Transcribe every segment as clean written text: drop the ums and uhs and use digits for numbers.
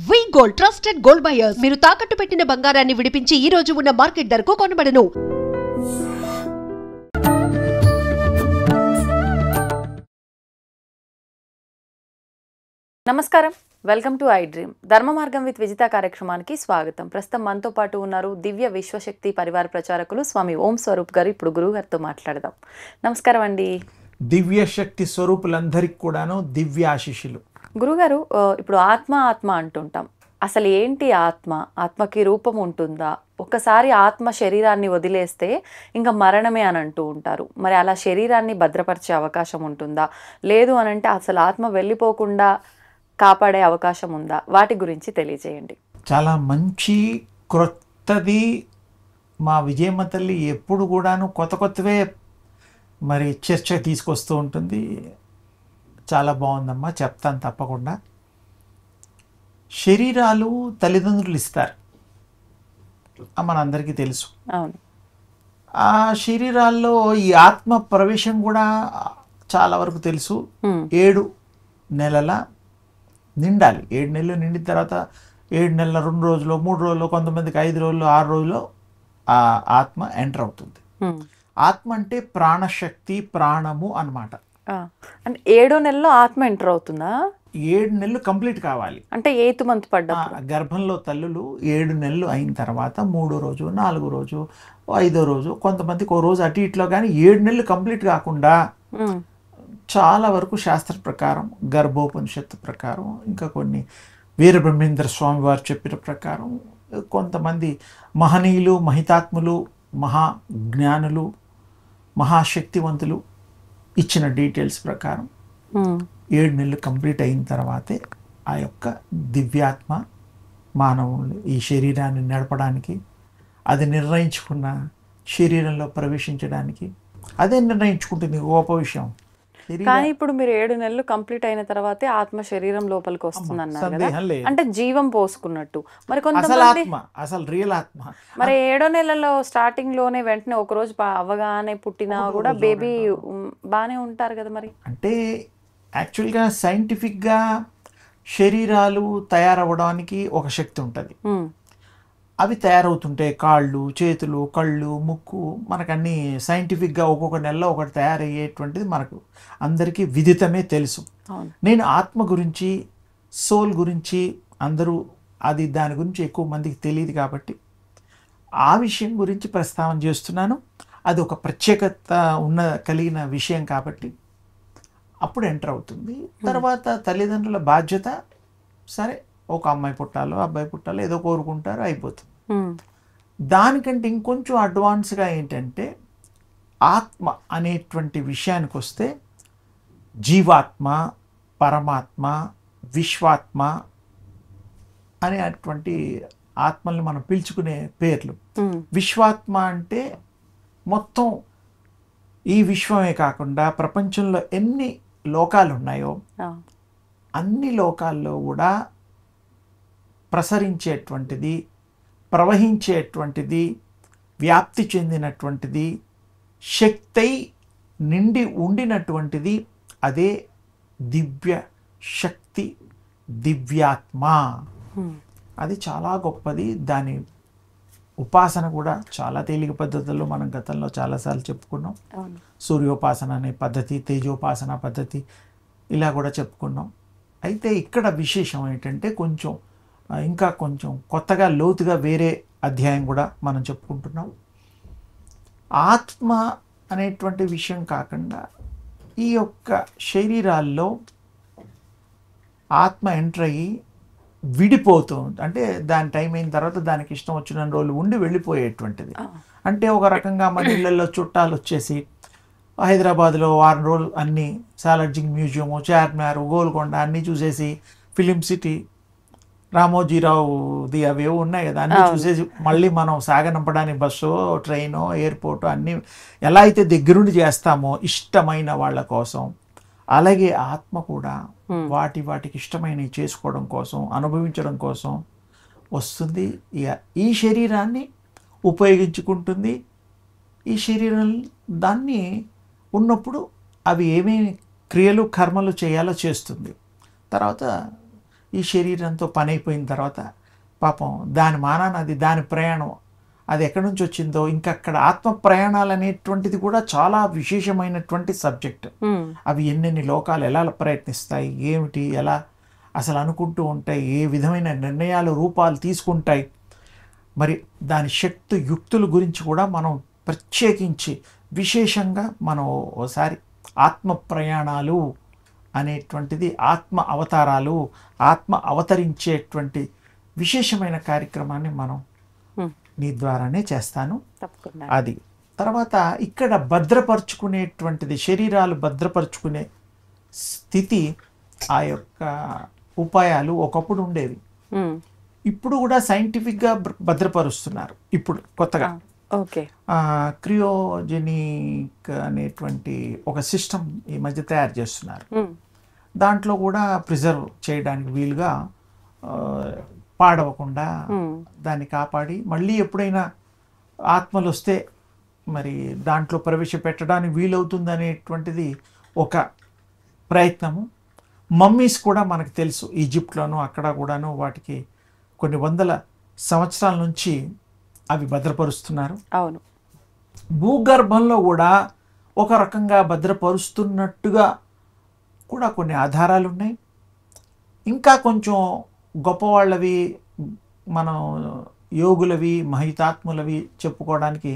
వి gold trusted gold buyers మీరు తాకట్టు పెట్టిన బంగారాన్ని విడిపించి ఈ రోజు ఉన్న మార్కెట్ ధరకు కొనబడను. నమస్కారం, వెల్కమ్ టు ఐ డ్రీమ్. ధర్మ మార్గం విత్ విజిత కార్యక్రమానికి స్వాగతం. ప్రస్తుతం మనతో పాటు ఉన్నారు దివ్య విశ్వశక్తి పరివార ప్రచారకులు స్వామి ఓం స్వరూప్ గారు. ఇప్పుడు గురువు గారితో మాట్లాడదాం. నమస్కారం అండి. దివ్య శక్తి స్వరూపులందరికీ కూడాను దివ్య ఆశీస్సులు. గురుగారు, ఇప్పుడు ఆత్మ అంటుంటాం. అసలు ఏంటి ఆత్మ? ఆత్మకి రూపం ఉంటుందా? ఒక్కసారి ఆత్మ శరీరాన్ని వదిలేస్తే ఇంకా మరణమే అని అంటూ ఉంటారు. మరి అలా శరీరాన్ని భద్రపరిచే అవకాశం ఉంటుందా? లేదు అని అంటే అసలు ఆత్మ వెళ్ళిపోకుండా కాపాడే అవకాశం ఉందా? వాటి గురించి తెలియజేయండి. చాలా మంచి క్రొత్తది. మా విజయమ్మ తల్లి ఎప్పుడు కూడాను కొత్తవే మరి చర్చ తీసుకొస్తూ ఉంటుంది. చాలా బాగుందమ్మా, చెప్తాను తప్పకుండా. శరీరాలు తల్లిదండ్రులు ఇస్తారు, మనందరికీ తెలుసు. అవును. ఆ శరీరాల్లో ఈ ఆత్మ ప్రవేశం కూడా చాలా వరకు తెలుసు. 7 నెలల నిండాలి. 7 నెలలు నిండిన తర్వాత 7 నెలల 2 రోజులు 3 రోజులు, కొంతమందికి 5 రోజులు 6 రోజులు ఆ ఆత్మ ఎంటర్ అవుతుంది. ఆత్మ అంటే ప్రాణశక్తి, ప్రాణము అన్నమాట. అంటే 7వ నెలలో ఆత్మ ఎంటర్ అవుతుందా? 7 నెలలు కంప్లీట్ కావాలి. అంటే 8th మంత్ పడ్డా గర్భంలో తల్లులు 7 నెలలు అయిన తర్వాత 3వ రోజు, 4వ రోజు, 5వ రోజు, కొంతమందికి ఓ రోజు అటు ఇట్లో, కానీ 7 నెలలు కంప్లీట్ కాకుండా చాలా వరకు శాస్త్ర ప్రకారం, గర్భోపనిషత్తు ప్రకారం, ఇంకా కొన్ని వీరబ్రహ్మేంద్ర స్వామి వారు చెప్పిన ప్రకారం, కొంతమంది మహనీయులు, మహితాత్ములు, మహాజ్ఞానులు, మహాశక్తివంతులు ఇచ్చిన డీటెయిల్స్ ప్రకారం 7 నెలలు కంప్లీట్ అయిన తర్వాతే ఆ యొక్క దివ్యాత్మ మానవులు ఈ శరీరాన్ని నడపడానికి, అది నిర్ణయించుకున్న శరీరంలో ప్రవేశించడానికి అదే నిర్ణయించుకుంటుంది. గొప్ప విషయం. కానీ ఇప్పుడు మీరు 7 నెలలు కంప్లీట్ అయిన తర్వాతే ఆత్మ శరీరం లోపలికి వస్తుంది అన్నారు కదా, అంటే జీవం పోసుకున్నట్టు. మరి కొంతమంది అసలు రియల్ ఆత్మ మరి 7వ నెలలో స్టార్టింగ్ లోనే వెంటనే ఒక రోజు అవ్వగానే పుట్టినా కూడా బేబీ బాగానే ఉంటారు కదా. మరి అంటే యాక్చువల్గా సైంటిఫిక్గా శరీరాలు తయారవ్వడానికి ఒక శక్తి ఉంటుంది. అవి తయారవుతుంటే కాళ్ళు, చేతులు, కళ్ళు, ముక్కు, మనకన్నీ సైంటిఫిక్గా ఒక్కొక్క నెలలో ఒకటి తయారయ్యేటువంటిది మనకు అందరికీ విదితమే తెలుసు. నేను ఆత్మ గురించి, సోల్ గురించి అందరూ దాని గురించి ఎక్కువ మందికి తెలియదు కాబట్టి ఆ విషయం గురించి ప్రస్తావన చేస్తున్నాను. అది ఒక ప్రత్యేకత కలిగిన విషయం కాబట్టి అప్పుడు ఎంటర్ అవుతుంది. తర్వాత తల్లిదండ్రుల బాధ్యత, సరే ఒక అమ్మాయి పుట్టాలో అబ్బాయి పుట్టాలో ఏదో కోరుకుంటారు, అయిపోతుంది. దానికంటే ఇంకొంచెం అడ్వాన్స్గా ఏంటంటే ఆత్మ అనేటువంటి విషయానికి వస్తే జీవాత్మ, పరమాత్మ, విశ్వాత్మ అనేటువంటి ఆత్మల్ని మనం పిలుచుకునే పేర్లు. విశ్వాత్మ అంటే మొత్తం ఈ విశ్వమే కాకుండా ప్రపంచంలో ఎన్ని లోకాలు ఉన్నాయో అన్ని లోకాల్లో కూడా ప్రసరించేటువంటిది, ప్రవహించేటువంటిది, వ్యాప్తి చెందినటువంటిది, శక్తి నిండి ఉండినటువంటిది అదే దివ్య శక్తి, దివ్యాత్మ. అది చాలా గొప్పది. దాని ఉపాసన కూడా చాలా తేలిక పద్ధతుల్లో మనం గతంలో చాలాసార్లు చెప్పుకున్నాం. సూర్యోపాసన అనే పద్ధతి, తేజోపాసన పద్ధతి, ఇలా కూడా చెప్పుకున్నాం. అయితే ఇక్కడ విశేషం ఏంటంటే ఇంకా కొంచెం కొత్తగా లోతుగా వేరే అధ్యాయం కూడా మనం చెప్పుకుంటున్నాం. ఆత్మ అనేటువంటి విషయం కాకుండా ఈ యొక్క శరీరాల్లో ఆత్మ ఎంటర్ అయ్యి విడిపోతుంది. అంటే దాని టైం అయిన తర్వాత దానికి ఇష్టం వచ్చిన రోజులు ఉండి వెళ్ళిపోయేటువంటిది. అంటే ఒక రకంగా మన ఇళ్ళల్లో చుట్టాలు వచ్చేసి హైదరాబాద్లో 6 రోజులు అన్నీ సాలార్జింగ్ మ్యూజియము, చార్మినార్, గోల్కొండ అన్నీ చూసేసి, ఫిలిం సిటీ, రామోజీరావుది అవేవో ఉన్నాయి కదా, అన్నీ చూసేసి మళ్ళీ మనం సాగనంపడానికి బస్సు, ట్రైను, ఎయిర్పోర్టు అన్నీ ఎలా అయితే దగ్గరుండి చేస్తామో ఇష్టమైన వాళ్ళ కోసం, అలాగే ఆత్మ కూడా వాటికి ఇష్టమైనవి చేసుకోవడం కోసం, అనుభవించడం కోసం వస్తుంది. ఈ శరీరాన్ని ఉపయోగించుకుంటుంది. ఈ శరీరం దాన్ని ఉన్నప్పుడు అవి ఏమేమి క్రియలు, కర్మలు చేయాలో చేస్తుంది. తర్వాత ఈ శరీరంతో పని అయిపోయిన తర్వాత పాపం దాని మానాన అది దాని ప్రయాణం అది ఎక్కడి నుంచి వచ్చిందో, ఇంకా అక్కడ ఆత్మ ప్రయాణాలు అనేటువంటిది కూడా చాలా విశేషమైనటువంటి సబ్జెక్ట్. అవి ఎన్నెన్ని లోకాలు ఎలా ప్రయత్నిస్తాయి, ఏమిటి, ఎలా అసలు అనుకుంటూ ఉంటాయి, ఏ విధమైన నిర్ణయాలు రూపాలు తీసుకుంటాయి, మరి దాని శక్తి యుక్తుల గురించి కూడా మనం ప్రత్యేకించి విశేషంగా మనం ఓసారి ఆత్మ ప్రయాణాలు అనేటువంటిది, ఆత్మ అవతారాలు, ఆత్మ అవతరించేటువంటి విశేషమైన కార్యక్రమాన్ని మనం నీ ద్వారానే చేస్తాను. అది తర్వాత ఇక్కడ భద్రపరుచుకునేటువంటిది, శరీరాలు భద్రపరుచుకునే స్థితి, ఆ యొక్క ఉపాయాలు ఒకప్పుడు ఉండేవి. ఇప్పుడు కూడా సైంటిఫిక్గా భద్రపరుస్తున్నారు. ఇప్పుడు కొత్తగా క్రియోజెనిక్ అనేటువంటి ఒక సిస్టమ్ ఈ మధ్య తయారు చేస్తున్నారు. దాంట్లో కూడా ప్రిజర్వ్ చేయడానికి వీలుగా పాడవకుండా దాన్ని కాపాడి మళ్ళీ ఎప్పుడైనా ఆత్మలు వస్తే మరి దాంట్లో ప్రవేశపెట్టడానికి వీలవుతుంది అనేటువంటిది ఒక ప్రయత్నము. మమ్మీస్ కూడా మనకు తెలుసు, ఈజిప్ట్లోనూ అక్కడ కూడాను వాటికి కొన్ని వందల సంవత్సరాల నుంచి అవి భద్రపరుస్తున్నారు. అవును, భూగర్భంలో కూడా ఒక రకంగా భద్రపరుస్తున్నట్టుగా కూడా కొన్ని ఆధారాలు ఉన్నాయి. ఇంకా కొంచెం గొప్పవాళ్ళవి, మనం యోగులవి, మహితాత్ములవి చెప్పుకోవడానికి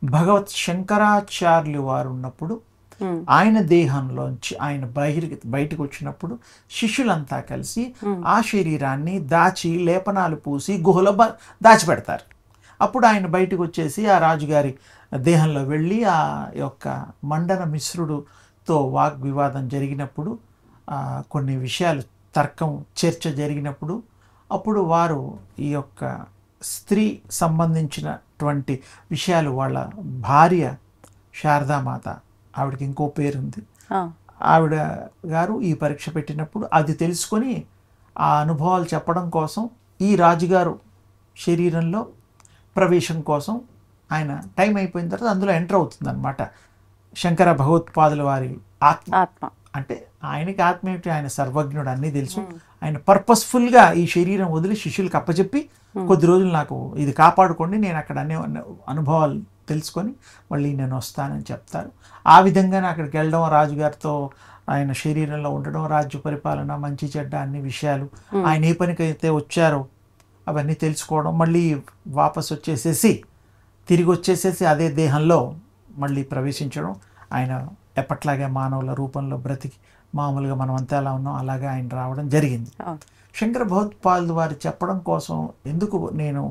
భగవత్ శంకరాచార్యులు వారు ఉన్నప్పుడు ఆయన దేహంలోంచి ఆయన బయటకు వచ్చినప్పుడు శిష్యులంతా కలిసి ఆ శరీరాన్ని దాచి లేపనాలు పూసి గుహలో దాచిపెడతారు. అప్పుడు ఆయన బయటకు వచ్చేసి ఆ రాజుగారి దేహంలో వెళ్ళి ఆ యొక్క మండన మిశ్రుడుతో వాగ్వివాదం జరిగినప్పుడు, కొన్ని విషయాలు తర్కం చర్చ జరిగినప్పుడు, అప్పుడు వారు ఈ యొక్క స్త్రీ సంబంధించినటువంటి విషయాలు, వాళ్ళ భార్య శారదామాత, ఆవిడకి ఇంకో పేరుంది, ఆవిడ గారు ఈ పరీక్ష పెట్టినప్పుడు అది తెలుసుకొని ఆ అనుభవాలు చెప్పడం కోసం ఈ రాజుగారు శరీరంలో ప్రవేశం కోసం ఆయన టైం అయిపోయిన తర్వాత అందులో ఎంటర్ అవుతుంది అనమాట శంకర భగవత్పాదుల వారి ఆత్మ. అంటే ఆయనకి ఆత్మ ఏమిటి, ఆయన సర్వజ్ఞుడు, అన్నీ తెలుసు. ఆయన పర్పస్ఫుల్గా ఈ శరీరం వదిలి శిష్యులకు అప్పచెప్పి కొద్ది రోజులు నాకు ఇది కాపాడుకోండి, నేను అక్కడ అన్ని అనుభవాలు తెలుసుకొని మళ్ళీ నేను వస్తానని చెప్తారు. ఆ విధంగానే అక్కడికి వెళ్ళడం, రాజుగారితో ఆయన శరీరంలో ఉండడం, రాజ్య పరిపాలన, మంచి చెడ్డ అన్ని విషయాలు, ఆయన ఏ పనికైతే వచ్చారో అవన్నీ తెలుసుకోవడం, మళ్ళీ వాపస్ వచ్చేసేసి తిరిగి వచ్చేసేసి అదే దేహంలో మళ్ళీ ప్రవేశించడం, ఆయన ఎప్పట్లాగే మానవుల రూపంలో బ్రతికి మామూలుగా మనం అంతా ఎలా ఉన్నాం అలాగే ఆయన రావడం జరిగింది. శంకర భగవత్పాదులు వారు చెప్పడం కోసం ఎందుకు నేను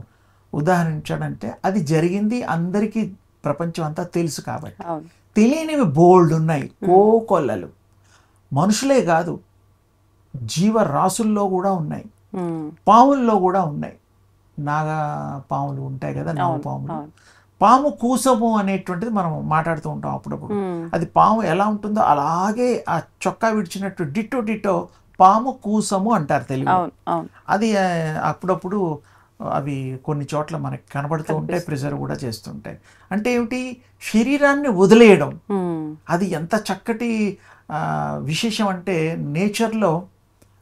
ఉదాహరించాడంటే, అది జరిగింది, అందరికీ ప్రపంచం అంతా తెలుసు కాబట్టి. తెలియనివి బోల్డ్ ఉన్నాయి, కోకొల్లలు. మనుషులే కాదు, జీవరాశుల్లో కూడా ఉన్నాయి, పాముల్లో కూడా ఉన్నాయి. నాగా పాములు ఉంటాయి కదా, నాగ పాములు. పాము కూసము అనేటువంటిది మనం మాట్లాడుతూ ఉంటాం అప్పుడప్పుడు. అది పాము ఎలా ఉంటుందో అలాగే ఆ చొక్కా విడిచినట్టు డిట్టో పాము కూసము అంటారు తెలుగు. అది అప్పుడప్పుడు అవి కొన్ని చోట్ల మనకి కనబడుతూ ఉంటాయి, ప్రిజర్వ్ కూడా చేస్తుంటాయి. అంటే ఏమిటి, శరీరాన్ని వదిలేయడం. అది ఎంత చక్కటి విశేషం అంటే, నేచర్లో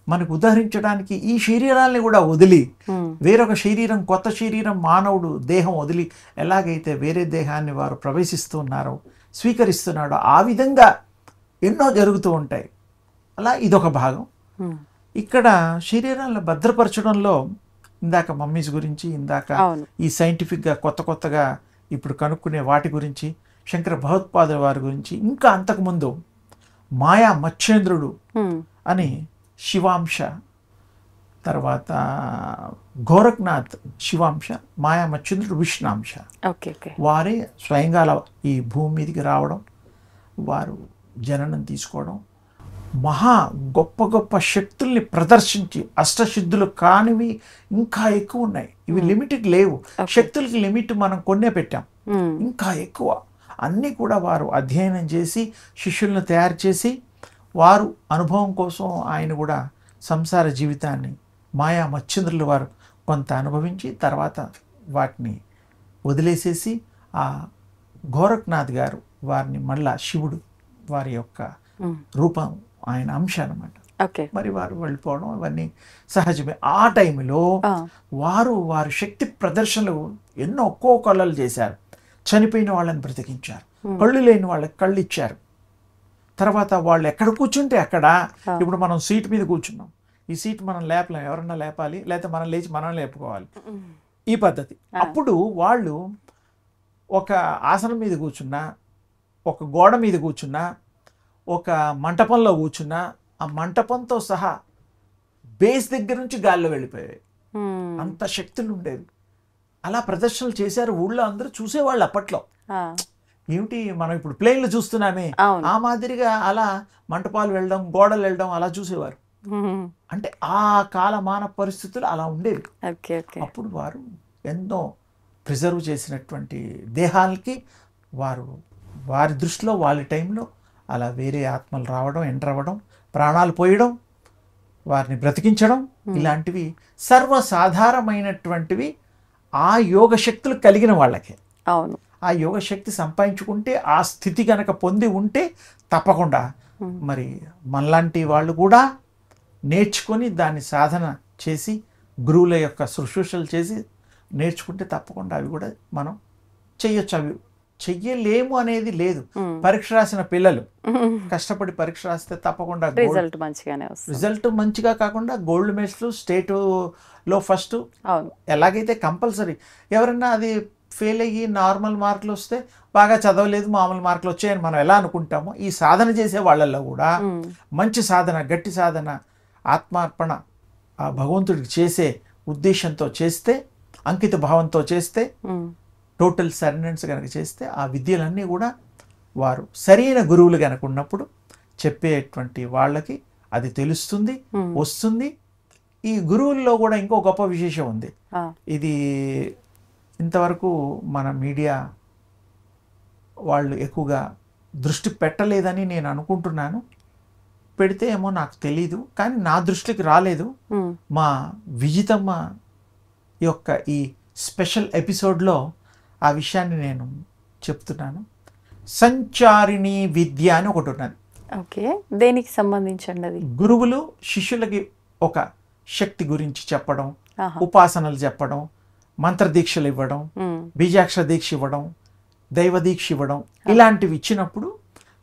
మనకు ఉదాహరించడానికి ఈ శరీరాల్ని కూడా వదిలి వేరొక శరీరం, కొత్త శరీరం, మానవుడు దేహం వదిలి ఎలాగైతే వేరే దేహాన్ని వారు ప్రవేశిస్తున్నారో, స్వీకరిస్తున్నాడో, ఆ విధంగా ఎన్నో జరుగుతూ ఉంటాయి. అలా ఇదొక భాగం. ఇక్కడ శరీరాలను భద్రపరచడంలో ఇందాక మమ్మీస్ గురించి, ఇందాక ఈ సైంటిఫిక్గా కొత్తగా ఇప్పుడు కనుక్కునే వాటి గురించి, శంకర భగవత్పాదుల వారి గురించి, ఇంకా అంతకుముందు మాయా మచ్చేంద్రుడు అని శివాంశ, తర్వాత గోరఖ్నాథ్ శివాంశ, మాయా మచ్చేంద్రుడు విష్ణాంశ. వారే స్వయంగా ఈ భూమి మీదకి రావడం, వారు జననం తీసుకోవడం, మహా గొప్ప శక్తుల్ని ప్రదర్శించి, అష్టసిద్ధులు కానివి ఇంకా ఎక్కువ ఉన్నాయి. ఇవి లిమిటెడ్ లేవు, శక్తులకి లిమిట్ మనం కొన్నే పెట్టాం, ఇంకా ఎక్కువ అన్నీ కూడా వారు అధ్యయనం చేసి శిష్యులను తయారు చేసి, వారు అనుభవం కోసం ఆయన కూడా సంసార జీవితాన్ని మాయా మచ్చేంద్రులు వారు కొంత అనుభవించి తర్వాత వాటిని వదిలేసేసి, ఆ గోరఖ్నాథ్ గారు వారిని మళ్ళా శివుడు వారి యొక్క రూపం, ఆయన అంశ అన్నమాట. ఓకే. మరి వారు వెళ్ళిపోవడం ఇవన్నీ సహజమే. ఆ టైంలో వారి శక్తి ప్రదర్శనలు ఎన్నో కళలు చేశారు. చనిపోయిన వాళ్ళని బ్రతికించారు, కళ్ళు లేని వాళ్ళకి కళ్ళు ఇచ్చారు. తర్వాత వాళ్ళు ఎక్కడ కూర్చుంటే అక్కడ, ఇప్పుడు మనం సీట్ మీద కూర్చున్నాం, ఈ సీట్ మనం లేపలేం, ఎవరన్నా లేపాలి, లేకపోతే మనం లేచి మనం లేపుకోవాలి, ఈ పద్ధతి. అప్పుడు వాళ్ళు ఒక ఆసనం మీద కూర్చున్నా, ఒక గోడ మీద కూర్చున్నా, ఒక మంటపంలో కూర్చున్నా, ఆ మంటపంతో సహా బేస్ దగ్గర నుంచి గాల్లో వెళ్ళిపోయాయి. అంత శక్తులు ఉండేవి. అలా ప్రదర్శనలు చేశారు. ఊళ్ళో అందరూ చూసేవాళ్ళు అప్పట్లో. ఏమిటి మనం ఇప్పుడు ప్లేన్లు చూస్తున్నామే, ఆ మాదిరిగా అలా మంటపాలు వెళ్ళడం, గోడలు వెళ్ళడం అలా చూసేవారు. అంటే ఆ కాలమాన పరిస్థితులు అలా ఉండేవి. అప్పుడు వారు ఎన్నో ప్రిజర్వ్ చేసినటువంటి దేహాలకి వారి దృష్టిలో వాళ్ళ టైంలో అలా వేరే ఆత్మలు రావడం, ఎంటర్ అవ్వడం, ప్రాణాలు పోయడం, వారిని బ్రతికించడం, ఇలాంటివి సర్వసాధారణమైనటువంటివి ఆ యోగ శక్తులు కలిగిన వాళ్ళకే. అవును. ఆ యోగ శక్తి సంపాదించుకుంటే, ఆ స్థితి కనుక పొంది ఉంటే తప్పకుండా మరి మనలాంటి వాళ్ళు కూడా నేర్చుకొని దాన్ని సాధన చేసి, గురువుల యొక్క శుశ్రూషలు చేసి నేర్చుకుంటే తప్పకుండా అవి కూడా మనం చెయ్యొచ్చు. అవి చెయ్యలేము అనేది లేదు. పరీక్ష రాసిన పిల్లలు కష్టపడి పరీక్ష రాస్తే తప్పకుండా రిజల్ట్ మంచిగానే వస్తుంది. రిజల్ట్ మంచిగా కాకుండా గోల్డ్ మెడల్స్, స్టేట్లో ఫస్ట్, ఎలాగైతే కంపల్సరీ. ఎవరన్నా అది ఫెయిల్ అయ్యి నార్మల్ మార్కులు వస్తే బాగా చదవలేదు, మామూలు మార్కులు వచ్చాయని మనం ఎలా అనుకుంటామో, ఈ సాధన చేసే వాళ్ళల్లో కూడా మంచి సాధన, గట్టి సాధన, ఆత్మార్పణ ఆ భగవంతుడికి చేసే ఉద్దేశంతో చేస్తే, అంకిత భావంతో చేస్తే, టోటల్ సరెండరెన్స్ కనుక చేస్తే, ఆ విద్యలన్నీ కూడా వారు సరైన గురువులు కనుక ఉన్నప్పుడు చెప్పేటువంటి వాళ్ళకి అది తెలుస్తుంది, వస్తుంది. ఈ గురువుల్లో కూడా ఇంకో గొప్ప విశేషం ఉంది. ఇది ఇంతవరకు మన మీడియా వాళ్ళు ఎక్కువగా దృష్టి పెట్టలేదని నేను అనుకుంటున్నాను. పెడితే ఏమో నాకు తెలీదు, కానీ నా దృష్టికి రాలేదు. మా విజితమ్మ యొక్క ఈ స్పెషల్ ఎపిసోడ్లో ఆ విషయాన్ని నేను చెప్తున్నాను. సంచారిణి విద్య అని ఒకటి ఉన్నది. ఓకే, దేనికి సంబంధించండి అది? గురువులు శిష్యులకి ఒక శక్తి గురించి చెప్పడం, ఉపాసనలు చెప్పడం, మంత్రదీక్షలు ఇవ్వడం, బీజాక్షర దీక్ష ఇవ్వడం, దైవ దీక్ష ఇవ్వడం, ఇలాంటివి ఇచ్చినప్పుడు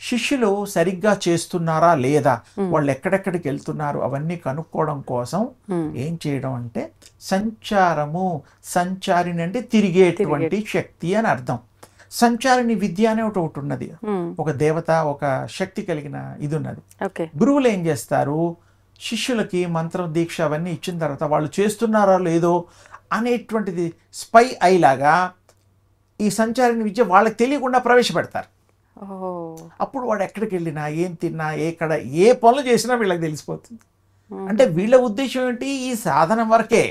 శిష్యులు సరిగ్గా చేస్తున్నారా లేదా, వాళ్ళు ఎక్కడెక్కడికి వెళ్తున్నారు అవన్నీ కనుక్కోవడం కోసం ఏం చేయడం అంటే సంచారము. సంచారిని అంటే తిరిగేటువంటి శక్తి అని అర్థం. సంచారిని విద్య అనే ఒకటి ఉన్నది. ఒక దేవత, ఒక శక్తి కలిగిన ఇది ఉన్నది. గురువులు ఏం చేస్తారు, శిష్యులకి మంత్ర దీక్ష అవన్నీ ఇచ్చిన తర్వాత వాళ్ళు చేస్తున్నారా లేదో అనేటువంటిది స్పై ఐలాగా ఈ సంచారిని విద్య వాళ్ళకి తెలియకుండా ప్రవేశపెడతారు. అప్పుడు వాడు ఎక్కడికి వెళ్ళినా, ఏం తిన్నా, ఎక్కడ ఏ పనులు చేసినా వీళ్ళకి తెలిసిపోతుంది. అంటే వీళ్ళ ఉద్దేశం ఏంటి, ఈ సాధన వరకే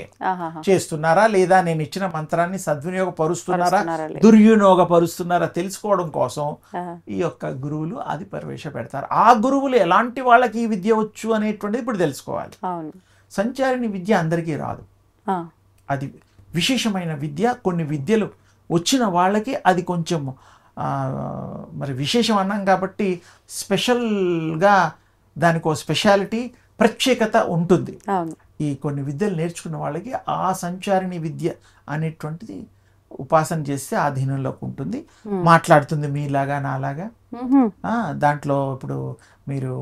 చేస్తున్నారా లేదా, నేను ఇచ్చిన మంత్రాన్ని సద్వినియోగపరుస్తున్నారా, దుర్వినియోగపరుస్తున్నారా తెలుసుకోవడం కోసం ఈ యొక్క గురువులు అది ప్రవేశపెడతారు. ఆ గురువులు ఎలాంటి వాళ్ళకి ఈ విద్య వచ్చు అనేటువంటిది ఇప్పుడు తెలుసుకోవాలి. సంచారిని విద్య అందరికీ రాదు, అది విశేషమైన విద్య. కొన్ని విద్యలు వచ్చిన వాళ్ళకి అది కొంచెం మరి విశేషం అన్నాం కాబట్టి స్పెషల్గా దానికి ఒక స్పెషాలిటీ, ప్రత్యేకత ఉంటుంది. ఈ కొన్ని విద్యలు నేర్చుకున్న వాళ్ళకి ఆ సంచారిణి విద్య అనేటువంటిది ఉపాసన చేస్తే ఆధీనంలోకి ఉంటుంది, మాట్లాడుతుంది మీలాగా నాలాగా. దాంట్లో ఇప్పుడు మీరు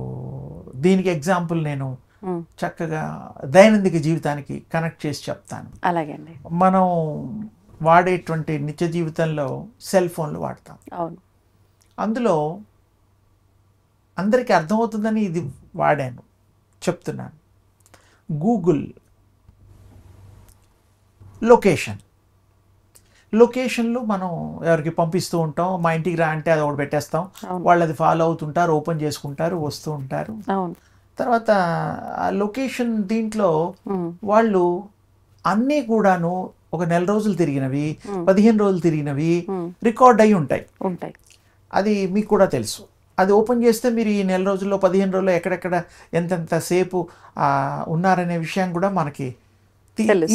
దీనికి ఎగ్జాంపుల్ నేను చక్కగా దైనందిక జీవితానికి కనెక్ట్ చేసి చెప్తాను. అలాగే అండి. మనం వాడేటువంటి నిత్య జీవితంలో సెల్ ఫోన్లు వాడతాం. అందులో అందరికీ అర్థమవుతుందని ఇది వాడాను, చెప్తున్నాను. గూగుల్ లొకేషన్లు మనం ఎవరికి పంపిస్తూ ఉంటాం. మా ఇంటికి రా అంటే అది ఒకటి పెట్టేస్తాం, వాళ్ళు అది ఫాలో అవుతుంటారు, ఓపెన్ చేసుకుంటారు, వస్తూ ఉంటారు. తర్వాత ఆ లొకేషన్ దీంట్లో వాళ్ళు అన్నీ కూడాను ఒక 1 నెల రోజులు తిరిగినవి, 15 రోజులు తిరిగినవి రికార్డ్ అయి ఉంటాయి. అది మీకు కూడా తెలుసు. అది ఓపెన్ చేస్తే మీరు ఈ 1 నెల రోజుల్లో, 15 రోజుల్లో ఎక్కడెక్కడ ఎంతెంత సేపు ఉన్నారనే విషయం కూడా మనకి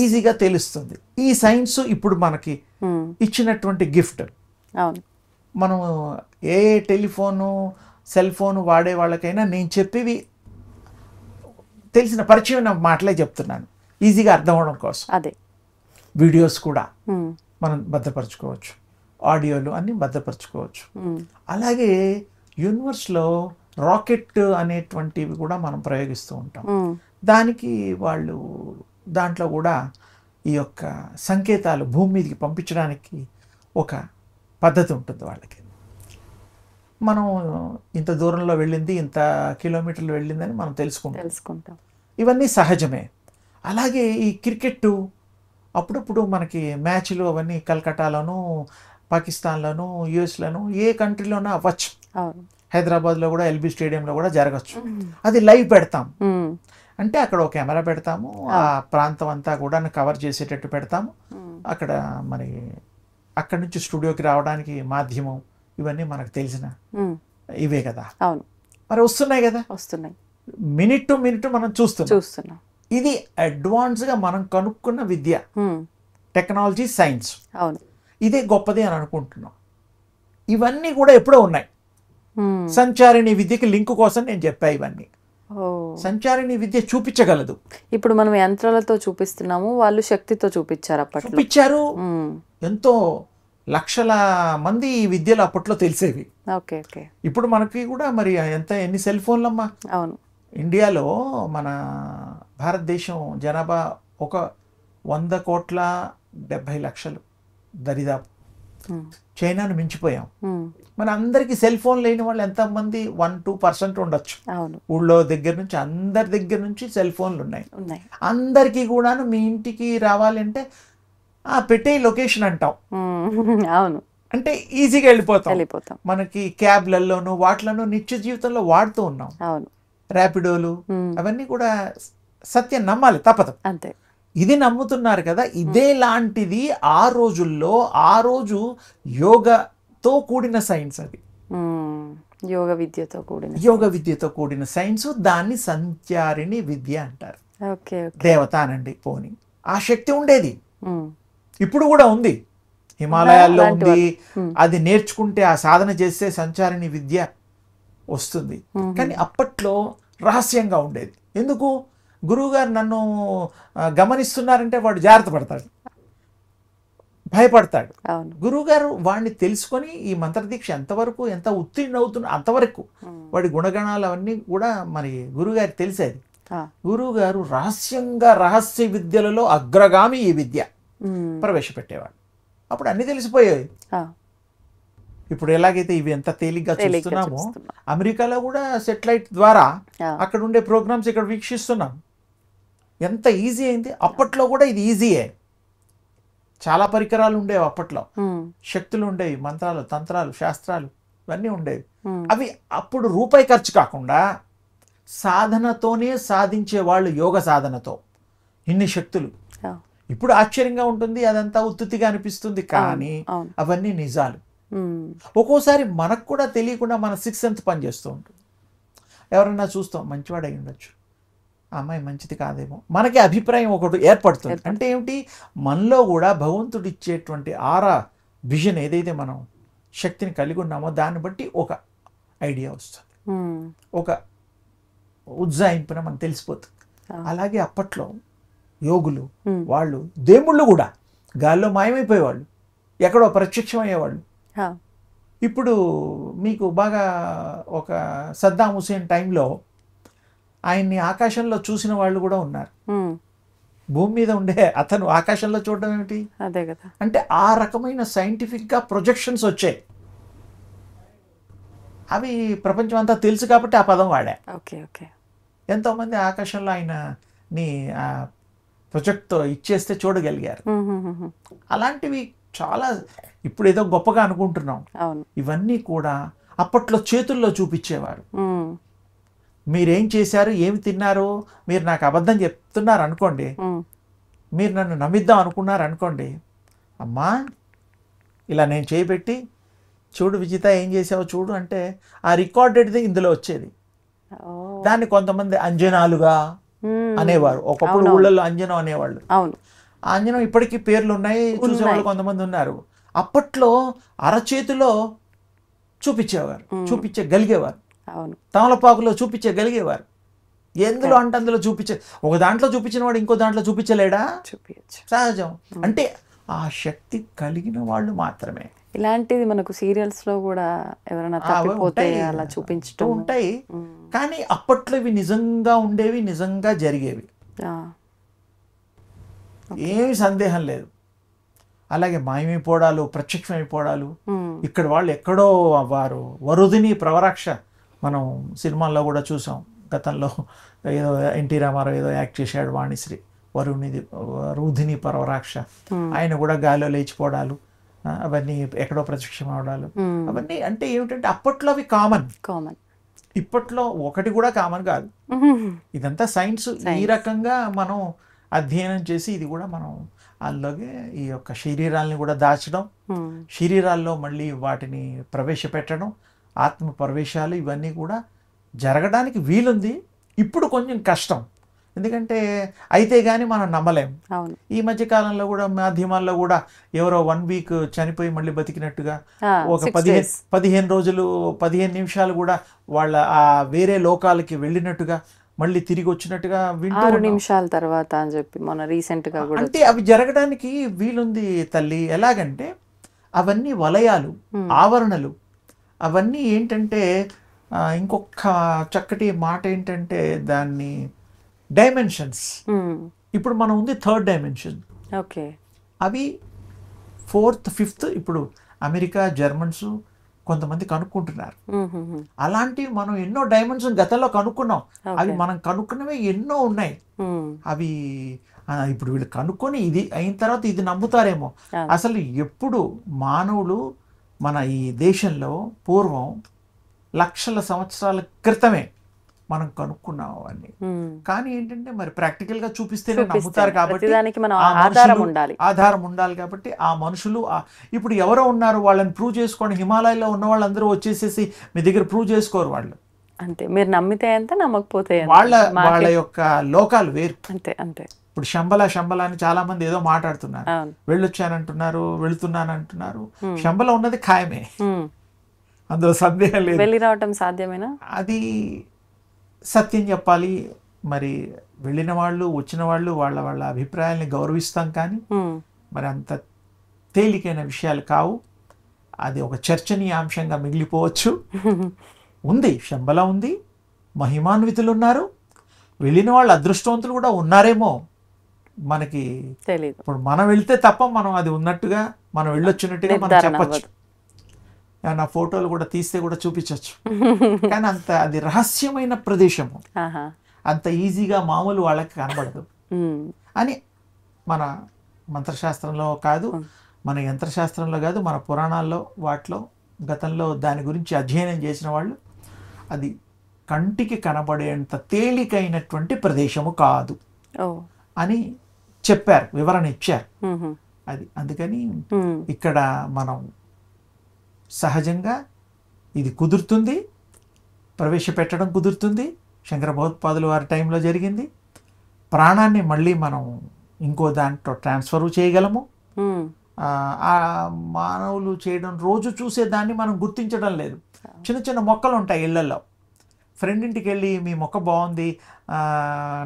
ఈజీగా తెలుస్తుంది. ఈ సైన్స్ ఇప్పుడు మనకి ఇచ్చినటువంటి గిఫ్ట్. మనం ఏ టెలిఫోను, సెల్ ఫోను వాడే వాళ్ళకైనా నేను చెప్పేవి తెలిసిన పరిచయం మాటలే చెప్తున్నాను, ఈజీగా అర్థం అవడం కోసం. అదే వీడియోస్ కూడా మనం భద్రపరచుకోవచ్చు, ఆడియోలు అన్నీ భద్రపరచుకోవచ్చు. అలాగే యూనివర్స్లో రాకెట్ అనేటువంటివి కూడా మనం ప్రయోగిస్తూ ఉంటాం. దానికి వాళ్ళు దాంట్లో కూడా ఈ యొక్క సంకేతాలు భూమి మీదకి పంపించడానికి ఒక పద్ధతి ఉంటుంది వాళ్ళకి. మనం ఇంత దూరంలో వెళ్ళింది, ఇంత కిలోమీటర్లు వెళ్ళిందని మనం తెలుసుకుంటాం. ఇవన్నీ సహజమే. అలాగే ఈ క్రికెట్ అప్పుడప్పుడు మనకి మ్యాచ్లు అవన్నీ కలకట్టాలోను, పాకిస్తాన్లోను, యుఎస్లోను, ఏ కంట్రీలోనూ అవ్వచ్చు. హైదరాబాద్లో కూడా ఎల్బీ స్టేడియంలో కూడా జరగచ్చు. అది లైవ్ పెడతాం. అంటే అక్కడ ఒక కెమెరా పెడతాము, ఆ ప్రాంతం అంతా కూడా కవర్ చేసేటట్టు పెడతాము. అక్కడ మరి అక్కడి నుంచి స్టూడియోకి రావడానికి మాధ్యమం ఇవన్నీ మనకు తెలిసిన ఇవే కదా. మరి వస్తున్నాయి కదా, మినిట్ టు మినిట్ మనం చూస్తున్నాం. ఇది అడ్వాన్స్గా మనం కనుక్కున్న విద్య, టెక్నాలజీ, సైన్స్. ఇదే గొప్పది అని అనుకుంటున్నాం. ఇవన్నీ కూడా ఎప్పుడో ఉన్నాయి. సంచారిణి విద్యకి లింక్ కోసం నేను చెప్పా. ఇవన్నీ సంచారిణి విద్య చూపించగలదు. ఇప్పుడు మనం యంత్రాలతో చూపిస్తున్నాము, వాళ్ళు శక్తితో చూపించారు. ఎంతో లక్షల మంది ఈ విద్యలు అప్పట్లో తెలిసేవి. ఇప్పుడు మనకి కూడా మరి ఎన్ని సెల్ ఫోన్లమ్మా. ఇండియాలో మన భారతదేశం జనాభా ఒక 100,70,00,000 దరిదాపు. చైనాను మించిపోయాం. మన అందరికి సెల్ ఫోన్ లేని వాళ్ళు ఎంతమంది? 1-2% ఉండొచ్చు. ఊళ్ళో దగ్గర నుంచి అందరి దగ్గర నుంచి సెల్ ఫోన్లు ఉన్నాయి. అందరికీ కూడాను మీ ఇంటికి రావాలంటే పెట్టే లొకేషన్ అంటాం. అంటే ఈజీగా వెళ్ళిపోతాం. మనకి క్యాబ్లలోను వాటిలోనూ నిత్య జీవితంలో వాడుతూ ఉన్నాం. ర్యాపిడోలు అవన్నీ కూడా సత్యం నమ్మాలి, తప్పదు. అంతే. ఇది నమ్ముతున్నారు కదా. ఇదే లాంటిది ఆ రోజుల్లో, ఆ రోజు యోగతో కూడిన సైన్స్. అది యోగ విద్యతో కూడిన సైన్స్. దాన్ని సంచారిణి విద్య అంటారు. దేవత అనండి పోని, ఆ శక్తి ఉండేది. ఇప్పుడు కూడా ఉంది, హిమాలయాల్లో ఉంది. అది నేర్చుకుంటే, ఆ సాధన చేస్తే సంచారిణి విద్య వస్తుంది. కానీ అప్పట్లో రహస్యంగా ఉండేది. ఎందుకు? గురువుగారు నన్ను గమనిస్తున్నారంటే వాడు జాగ్రత్త పడతాడు, భయపడతాడు. గురువుగారు వాడిని తెలుసుకొని ఈ మంత్రదీక్ష ఎంతవరకు ఎంత ఉత్తీర్ణ అవుతున్నా అంతవరకు వాడి గుణగణాలు అవన్నీ కూడా మరి గురువుగారికి తెలిసేది. గురువుగారు రహస్య విద్యలలో అగ్రగామి ఈ విద్య ప్రవేశపెట్టేవాడు. అప్పుడు అన్ని తెలిసిపోయాయి. ఇప్పుడు ఎలాగైతే ఇవి ఎంత తేలిగ్గా చూస్తున్నామో, అమెరికాలో కూడా సెటిలైట్ ద్వారా అక్కడ ఉండే ప్రోగ్రామ్స్ ఇక్కడ వీక్షిస్తున్నాం. ఎంత ఈజీ అయింది. అప్పట్లో కూడా ఇది ఈజీయే. చాలా పరికరాలు ఉండేవి అప్పట్లో, శక్తులు ఉండేవి, మంత్రాలు, తంత్రాలు, శాస్త్రాలు ఇవన్నీ ఉండేవి. అవి అప్పుడు రూపాయి ఖర్చు కాకుండా సాధనతోనే సాధించే వాళ్ళు, యోగ సాధనతో ఇన్ని శక్తులు. ఇప్పుడు ఆశ్చర్యంగా ఉంటుంది, అదంతా ఉత్తుతిగా అనిపిస్తుంది, కానీ అవన్నీ నిజాలు. ఒక్కోసారి మనకు కూడా తెలియకుండా మన 6th సెన్స్ పనిచేస్తూ ఉంటుంది. ఎవరన్నా చూస్తాం, మంచివాడు అయి ఉండొచ్చు, ఆ అమ్మాయి మంచిది కాదేమో, మనకి అభిప్రాయం ఒకటి ఏర్పడుతుంది. అంటే ఏమిటి? మనలో కూడా భగవంతుడు ఇచ్చేటువంటి విజన్ ఏదైతే మనం శక్తిని కలిగి ఉన్నామో దాన్ని బట్టి ఒక ఐడియా వస్తుంది, ఒక ఉజ్జాయింపున మనకు తెలిసిపోతుంది. అలాగే అప్పట్లో యోగులు వాళ్ళు, దేవుళ్ళు కూడా గాల్లో మాయమైపోయేవాళ్ళు, ఎక్కడో ప్రత్యక్షమయ్యేవాళ్ళు. ఇప్పుడు మీకు బాగా ఒక సద్దాం హుసేన్ టైంలో ఆయన్ని ఆకాశంలో చూసిన వాళ్ళు కూడా ఉన్నారు. భూమి మీద ఉండే అతను ఆకాశంలో చూడడం ఏమిటి? అదే కదా. అంటే ఆ రకమైన సైంటిఫిక్గా ప్రొజెక్షన్స్ వచ్చాయి. అవి ప్రపంచం అంతా తెలుసు కాబట్టి ఆ పదం వాడా. ఎంతోమంది ఆకాశంలో ఆయనని ప్రొజెక్ట్తో ఇచ్చేస్తే చూడగలిగారు. అలాంటివి చాలా ఇప్పుడు ఏదో గొప్పగా అనుకుంటున్నాం. ఇవన్నీ కూడా అప్పట్లో చేతుల్లో చూపించేవారు. మీరేం చేశారు, ఏమి తిన్నారు, మీరు నాకు అబద్ధం చెప్తున్నారు అనుకోండి, మీరు నన్ను నమ్మిద్దాం అనుకున్నారు అనుకోండి, అమ్మా ఇలా నేను చేయబెట్టి చూడు విజిత ఏం చేసావో చూడు అంటే ఆ రికార్డెడ్ది ఇందులో వచ్చేది. దాన్ని కొంతమంది అంజనాలుగా అనేవారు. ఒకప్పుడు ఊళ్ళల్లో అంజనం అనేవాళ్ళు. అంజనం ఇప్పటికీ పేర్లు ఉన్నాయి, చూసేవాళ్ళు కొంతమంది ఉన్నారు. అప్పట్లో అరచేతిలో చూపించేవారు, చూపించగలిగేవారు. తమలపాకులో చూపించగలిగేవారు. ఎందులో అంటే అందులో ఒక దాంట్లో చూపించిన వాడు ఇంకో దాంట్లో చూపించలేడా? చూపించచ్చు. సహజం. అంటే ఆ శక్తి కలిగిన వాళ్ళు మాత్రమే. ఇలాంటిది మనకు సీరియల్స్ లో కూడా ఎవరైనా తప్పిపోతే అలా చూపించడం ఉంటాయి. కానీ అప్పట్లో ఇవి నిజంగా ఉండేవి, నిజంగా జరిగేవి, ఏమి సందేహం లేదు. అలాగే మాయమైపోవడాలు, ప్రత్యక్షమైపోవడాలు, ఇక్కడ వాళ్ళు ఎక్కడో వారు వరుదిని ప్రవరాక్ష మనం సినిమాల్లో కూడా చూసాం. గతంలో ఏదో ఎన్టీ రామారావు ఏదో యాక్ట్ చేశాడు, వాణిశ్రీ, వరుధిని పరవరాక్ష. ఆయన కూడా గాలిలో లేచిపోవడాలు, అవన్నీ ఎక్కడో ప్రత్యక్షం అవడాలు, అవన్నీ అంటే ఏమిటంటే అప్పట్లో అవి కామన్. ఇప్పట్లో ఒకటి కూడా కామన్ కాదు. ఇదంతా సైన్స్. ఈ రకంగా మనం అధ్యయనం చేసి ఇది కూడా మనం అందులోకి ఈ యొక్క శరీరాల్ని కూడా దాచడం, శరీరాల్లో మళ్ళీ వాటిని ప్రవేశపెట్టడం, ఆత్మ ప్రవేశాలు ఇవన్నీ కూడా జరగడానికి వీలుంది. ఇప్పుడు కొంచెం కష్టం, ఎందుకంటే అయితే కానీ మనం నమ్మలేం. ఈ మధ్య కాలంలో కూడా మాధ్యమాల్లో కూడా ఎవరో 1 వీక్ చనిపోయి మళ్ళీ బతికినట్టుగా, ఒక 15 రోజులు 15 నిమిషాలు కూడా వాళ్ళ ఆ వేరే లోకాలకి వెళ్ళినట్టుగా, మళ్ళీ తిరిగి వచ్చినట్టుగా 6 నిమిషాల తర్వాత అని చెప్పి మన రీసెంట్ గా కూడా. అంటే అవి జరగడానికి వీలుంది తల్లి. ఎలాగంటే అవన్నీ వలయాలు, ఆవరణలు, అవన్నీ ఏంటంటే ఇంకొక చక్కటి మాట ఏంటంటే దాన్ని డైమెన్షన్స్. ఇప్పుడు మనం ఉంది 3rd డైమెన్షన్. ఓకే. అవి 4th 5th ఇప్పుడు అమెరికా, జర్మన్స్ కొంతమంది కనుక్కుంటున్నారు. అలాంటివి మనం ఎన్నో డైమెన్షన్ గతంలో కనుక్కున్నాం. అవి మనం కనుక్కున్నవే ఎన్నో ఉన్నాయి. అవి ఇప్పుడు వీళ్ళు కనుక్కొని ఇది అయిన తర్వాత ఇది నమ్ముతారేమో. అసలు ఎప్పుడు మానవులు మన ఈ దేశంలో పూర్వం లక్షల సంవత్సరాల క్రితమే మనం కనుక్కున్నాం అవన్నీ. కానీ ఏంటంటే మరి ప్రాక్టికల్ గా చూపిస్తేనే నమ్ముతారు కాబట్టి ఆధారం ఉండాలి కాబట్టి ఆ మనుషులు ఇప్పుడు ఎవరో ఉన్నారు వాళ్ళని ప్రూవ్ చేసుకోండి. హిమాలయాల్లో ఉన్న వాళ్ళందరూ వచ్చేసేసి మీ దగ్గర ప్రూవ్ చేసుకోరు వాళ్ళు. అంతే, మీరు నమ్మితే ఎంత, నమ్మకపోతే వాళ్ళ యొక్క లోకాలు వేరు. అంతే అంతే. ఇప్పుడు శంబల అని చాలా మంది ఏదో మాట్లాడుతున్నారు, వెళ్ళొచ్చానంటున్నారు, వెళుతున్నానంటున్నారు. శంబల ఉన్నది ఖాయమే, అందులో సందేహం లేదు. వెళ్ళి రావటం సాధ్యమేనా? అది సత్యం చెప్పాలి. మరి వెళ్ళిన వాళ్ళు, వచ్చిన వాళ్ళు వాళ్ళ అభిప్రాయాల్ని గౌరవిస్తాం, కానీ మరి అంత తేలికైన విషయాలు కావు. అది ఒక చర్చనీయాంశంగా మిగిలిపోవచ్చు. ఉంది, శంబల ఉంది, మహిమాన్వితులు ఉన్నారు, వెళ్ళిన వాళ్ళు అదృష్టవంతులు కూడా ఉన్నారేమో మనకి తెలియదు. ఇప్పుడు మనం వెళ్తే తప్ప మనం అది ఉన్నట్టుగా, మనం వెళ్ళొచ్చినట్టుగా మనం చెప్పచ్చు. నా ఫోటోలు కూడా తీస్తే కూడా చూపించవచ్చు. కానీ అంత అది రహస్యమైన ప్రదేశము, అంత ఈజీగా మామూలు వాళ్ళకి కనబడదు అని మన మంత్రశాస్త్రంలో కాదు, మన యంత్రశాస్త్రంలో కాదు, మన పురాణాల్లో వాటిలో గతంలో దాని గురించి అధ్యయనం చేసిన వాళ్ళు అది కంటికి కనబడేంత తేలికైనటువంటి ప్రదేశము కాదు అని చెప్పారు, వివరణ ఇచ్చారు. అది అందుకని ఇక్కడ మనం సహజంగా ఇది కుదురుతుంది, ప్రవేశపెట్టడం కుదురుతుంది. శంకర భగవత్పాదుల వారి టైంలో జరిగింది. ప్రాణాన్ని మళ్ళీ మనం ఇంకో దాంట్లో ట్రాన్స్ఫర్ చేయగలము. ఆ మానవులు చేయడం, రోజు చూసే దాన్ని మనం గుర్తించడం లేదు. చిన్న చిన్న మొక్కలు ఉంటాయి ఇళ్లలో. ఫ్రెండ్ ఇంటికి వెళ్ళి మీ మొక్క బాగుంది,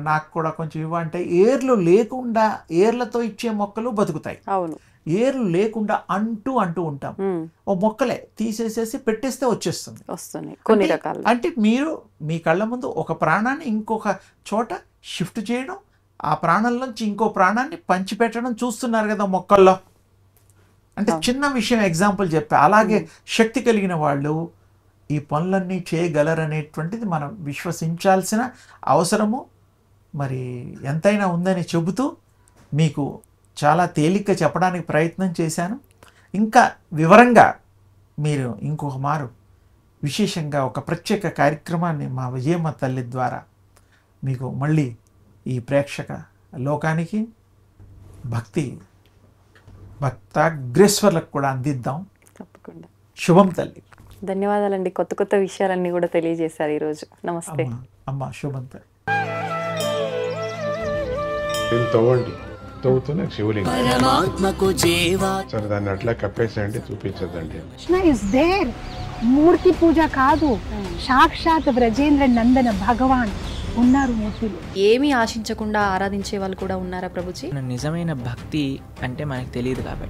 నాకు కూడా కొంచెం ఇవ్వంటే ఏర్లు లేకుండా, ఏర్లతో ఇచ్చే మొక్కలు బతుకుతాయి. అవును, ఏర్లు లేకుండా అంటూ ఉంటాం. ఓ మొక్కలే తీసేసేసి పెట్టేస్తే వచ్చేస్తుంది. కొన్ని రకాలు. అంటే మీరు మీ కళ్ళ ముందు ఒక ప్రాణాన్ని ఇంకొక చోట షిఫ్ట్ చేయడం, ఆ ప్రాణంలోంచి ఇంకో ప్రాణాన్ని పంచిపెట్టడం చూస్తున్నారు కదా మొక్కల్లో. అంటే చిన్న విషయం ఎగ్జాంపుల్ చెప్పా. అలాగే శక్తి కలిగిన వాళ్ళు ఈ పనులన్నీ చేయగలరనేటువంటిది మనం విశ్వసించాల్సిన అవసరము మరి ఎంతైనా ఉందని చెబుతూ మీకు చాలా తేలిగ్గా చెప్పడానికి ప్రయత్నం చేశాను. ఇంకా వివరంగా మీరు ఇంకొక మారు విశేషంగా ఒక ప్రత్యేక కార్యక్రమాన్ని మా విజయమ్మ తల్లి ద్వారా మీకు మళ్ళీ ఈ ప్రేక్షక లోకానికి భక్తాగ్రేశ్వర్లకు కూడా అందిద్దాం. తప్పకుండా. శుభం తల్లి. ధన్యవాదాలండి. కొత్త కొత్త విషయాలన్నీ కూడా తెలియజేశారు ఈరోజు. నమస్తే అమ్మ. శుభం తల్లి. తవ్వుతూనే శివలింగం. సరే, దాన్ని అట్లా కప్పేసేయండి, చూపించదండి. మూర్తి పూజ కాదు, సాక్షాత్ బ్రజేంద్ర నందన భగవాన్ ఉన్నారు మూర్తులు. ఏమీ ఆశించకుండా ఆరాధించే వాళ్ళు కూడా ఉన్నారా ప్రభుజీ? నిజమైన భక్తి అంటే మనకు తెలియదు కాబట్టి